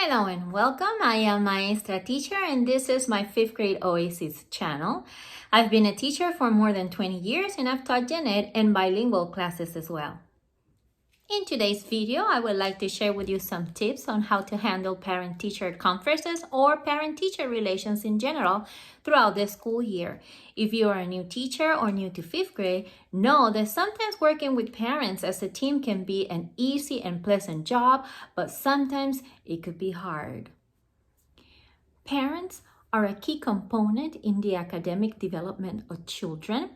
Hello and welcome. I am Maestra Teacher and this is my 5th grade Oasis channel. I've been a teacher for more than 20 years and I've taught gen ed and bilingual classes as well. In today's video, I would like to share with you some tips on how to handle parent-teacher conferences or parent-teacher relations in general throughout the school year. If you are a new teacher or new to 5th grade, know that sometimes working with parents as a team can be an easy and pleasant job, but sometimes it could be hard. Parents are a key component in the academic development of children.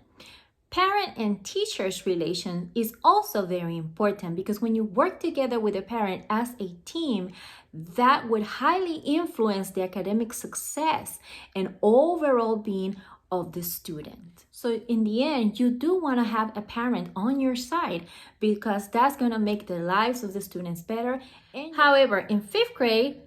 Parent and teacher's relation is also very important because when you work together with a parent as a team, that would highly influence the academic success and overall being of the student. So in the end, you do want to have a parent on your side because that's going to make the lives of the students better. However, in 5th grade,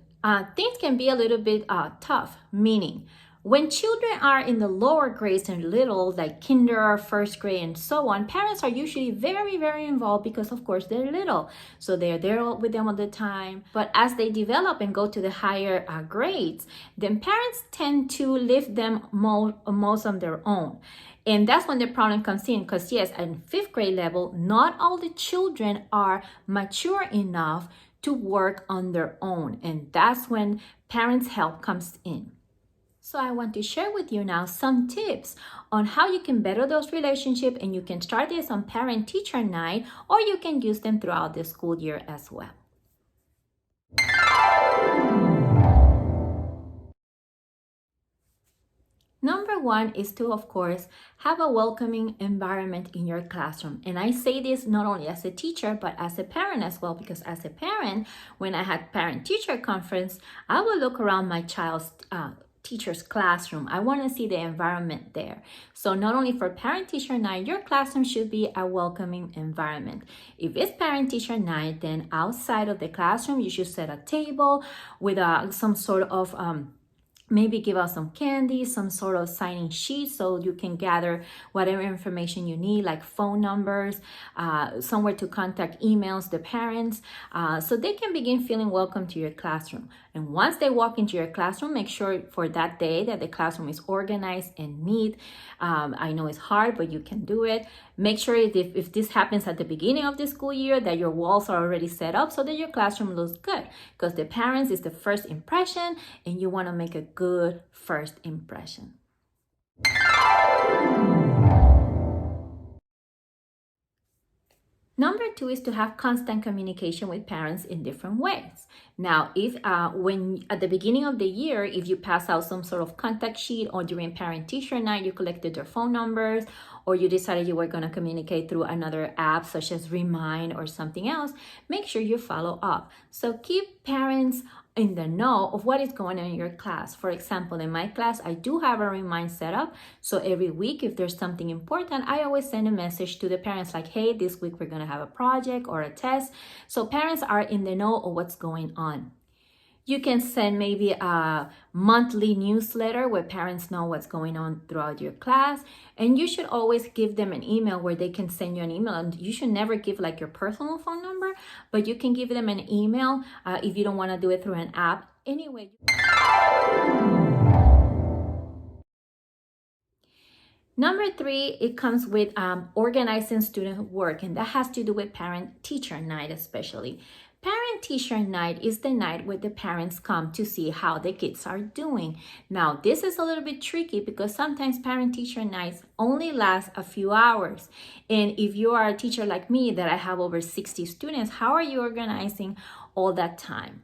things can be a little bit tough, meaning when children are in the lower grades and little, like kinder, 1st grade, and so on, parents are usually very, very involved because, of course, they're little. So they're there with them all the time. But as they develop and go to the higher grades, then parents tend to leave them most on their own. And that's when the problem comes in because, yes, at 5th grade level, not all the children are mature enough to work on their own. And that's when parents' help comes in. So I want to share with you now some tips on how you can better those relationships, and you can start this on parent-teacher night or you can use them throughout the school year as well. Number one is to, of course, have a welcoming environment in your classroom. And I say this not only as a teacher, but as a parent as well, because as a parent, when I had parent-teacher conference, I would look around my child's teacher's classroom. I want to see the environment there. So not only for parent-teacher night, your classroom should be a welcoming environment. If it's parent-teacher night, then outside of the classroom, you should set a table with some sort of maybe give out some candy, some sort of signing sheet so you can gather whatever information you need, like phone numbers, somewhere to contact, emails, the parents, so they can begin feeling welcome to your classroom. And once they walk into your classroom, make sure for that day that the classroom is organized and neat. I know it's hard, but you can do it. Make sure if this happens at the beginning of the school year, that your walls are already set up so that your classroom looks good, because the parents is the first impression and you want to make a good first impression. Number two is to have constant communication with parents in different ways. Now, if when at the beginning of the year, if you pass out some sort of contact sheet or during parent-teacher night, you collected their phone numbers, or you decided you were going to communicate through another app such as Remind or something else, make sure you follow up. So keep parents in the know of what is going on in your class. For example, in my class, I do have a Remind set up. So every week, if there's something important, I always send a message to the parents like, hey, this week we're going to have a project or a test. So parents are in the know of what's going on. You can send maybe a monthly newsletter where parents know what's going on throughout your class. And you should always give them an email where they can send you an email. And you should never give like your personal phone number, but you can give them an email if you don't want to do it through an app. Anyway. Number three, it comes with organizing student work, and that has to do with parent-teacher night especially. Parent-teacher night is the night where the parents come to see how the kids are doing. Now, this is a little bit tricky because sometimes parent-teacher nights only last a few hours. And if you are a teacher like me that I have over 60 students, how are you organizing all that time?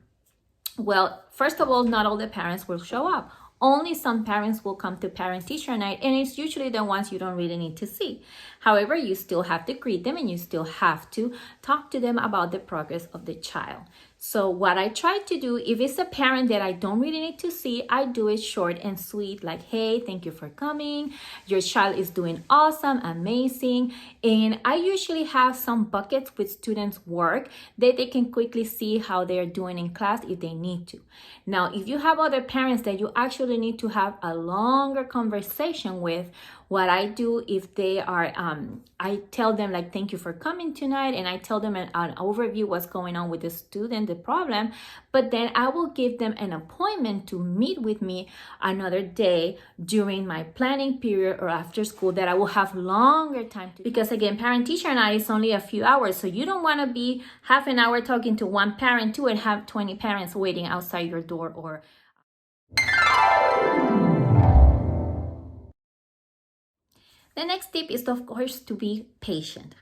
Well, first of all, not all the parents will show up. Only some parents will come to parent-teacher night, and it's usually the ones you don't really need to see. However, you still have to greet them and you still have to talk to them about the progress of the child. So what I try to do, if it's a parent that I don't really need to see, I do it short and sweet, like, hey, thank you for coming. Your child is doing awesome, amazing. And I usually have some buckets with students' work that they can quickly see how they're doing in class if they need to. Now, if you have other parents that you actually need to have a longer conversation with, what I do if they are, I tell them like, thank you for coming tonight. And I tell them an overview what's going on with the student, the problem. But then I will give them an appointment to meet with me another day during my planning period or after school, that I will have longer time to, because again, parent teacher night is only a few hours. So you don't want to be half an hour talking to one parent too and have 20 parents waiting outside your door. Or the next tip is, of course, to be patient.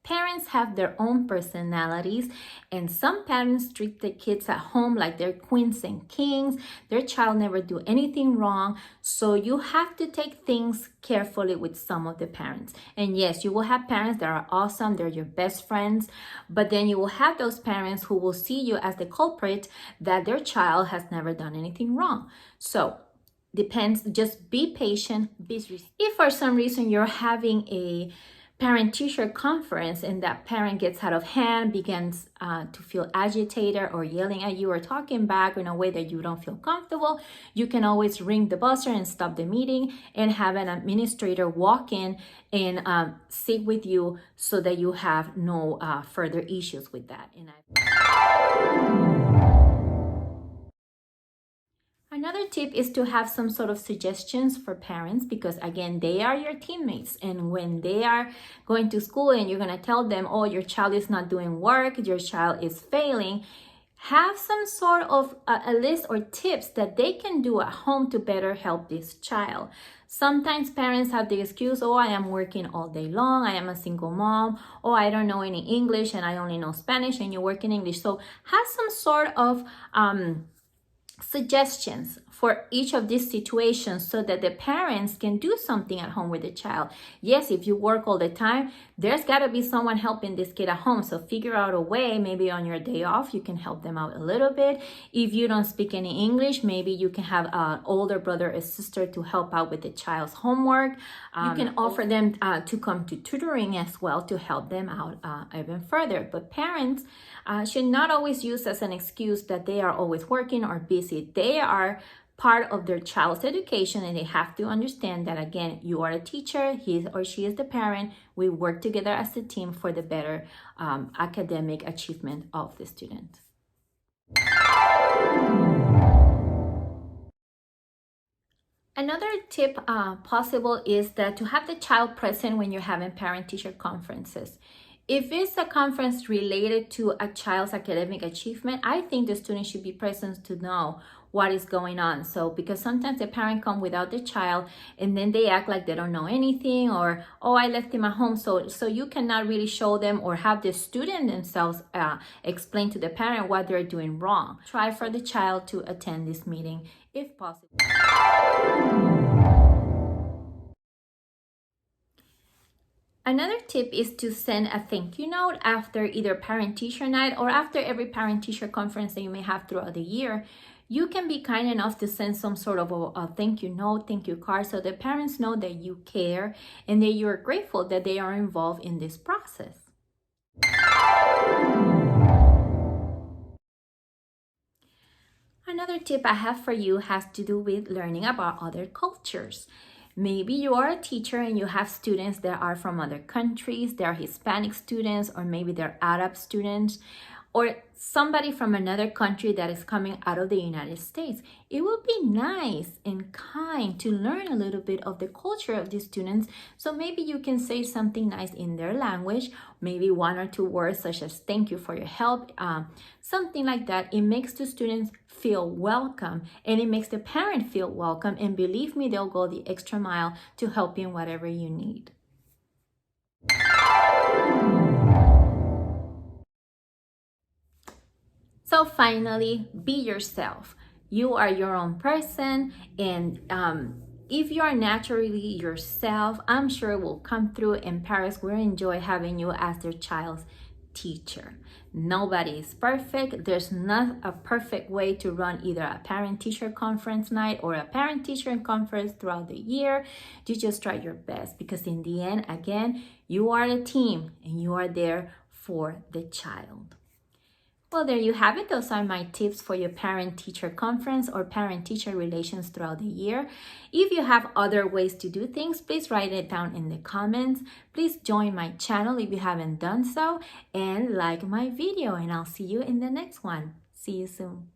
Parents have their own personalities, and some parents treat the kids at home like they're queens and kings. Their child never do anything wrong. So you have to take things carefully with some of the parents. And yes, you will have parents that are awesome. They're your best friends. But then you will have those parents who will see you as the culprit, that their child has never done anything wrong. So depends, just be patient. If for some reason you're having a parent-teacher conference and that parent gets out of hand, begins to feel agitated or yelling at you or talking back in a way that you don't feel comfortable, you can always ring the buzzer and stop the meeting and have an administrator walk in and sit with you so that you have no further issues with that. Another tip is to have some sort of suggestions for parents, because again, they are your teammates, and when they are going to school and you're going to tell them, oh, your child is not doing work, your child is failing, have some sort of a list or tips that they can do at home to better help this child. Sometimes parents have the excuse, oh, I am working all day long, I am a single mom, oh, I don't know any English and I only know Spanish, and you work in English. So have some sort of suggestions for each of these situations so that the parents can do something at home with the child. Yes, if you work all the time, there's got to be someone helping this kid at home. So figure out a way, maybe on your day off, you can help them out a little bit. If you don't speak any English, maybe you can have an older brother or sister to help out with the child's homework. You can offer them to come to tutoring as well to help them out even further. But parents should not always use as an excuse that they are always working or busy. They are part of their child's education, and they have to understand that, again, you are a teacher, he or she is the parent. We work together as a team for the better academic achievement of the student. Another tip possible is that to have the child present when you're having parent-teacher conferences. If it's a conference related to a child's academic achievement, I think the student should be present to know what is going on. So because sometimes the parent come without the child and then they act like they don't know anything, or, oh, I left him at home. So you cannot really show them or have the student themselves explain to the parent what they're doing wrong. Try for the child to attend this meeting if possible. Another tip is to send a thank you note after either parent-teacher night or after every parent-teacher conference that you may have throughout the year. You can be kind enough to send some sort of a thank you note, thank you card, so the parents know that you care and that you're grateful that they are involved in this process. Another tip I have for you has to do with learning about other cultures. Maybe you are a teacher and you have students that are from other countries, they're Hispanic students, or maybe they're Arab students, or somebody from another country that is coming out of the United States. It would be nice and kind to learn a little bit of the culture of these students. So maybe you can say something nice in their language, maybe one or two words such as thank you for your help, something like that. It makes the students feel welcome, and it makes the parent feel welcome. And believe me, they'll go the extra mile to help you in whatever you need. So finally, be yourself. You are your own person, and if you are naturally yourself, I'm sure it will come through, and parents will enjoy having you as their child's teacher. Nobody is perfect. There's not a perfect way to run either a parent-teacher conference night or a parent-teacher conference throughout the year. You just try your best, because in the end, again, you are a team and you are there for the child. Well, there you have it. Those are my tips for your parent-teacher conference or parent-teacher relations throughout the year. If you have other ways to do things, please write it down in the comments. Please join my channel if you haven't done so, and like my video, and I'll see you in the next one. See you soon.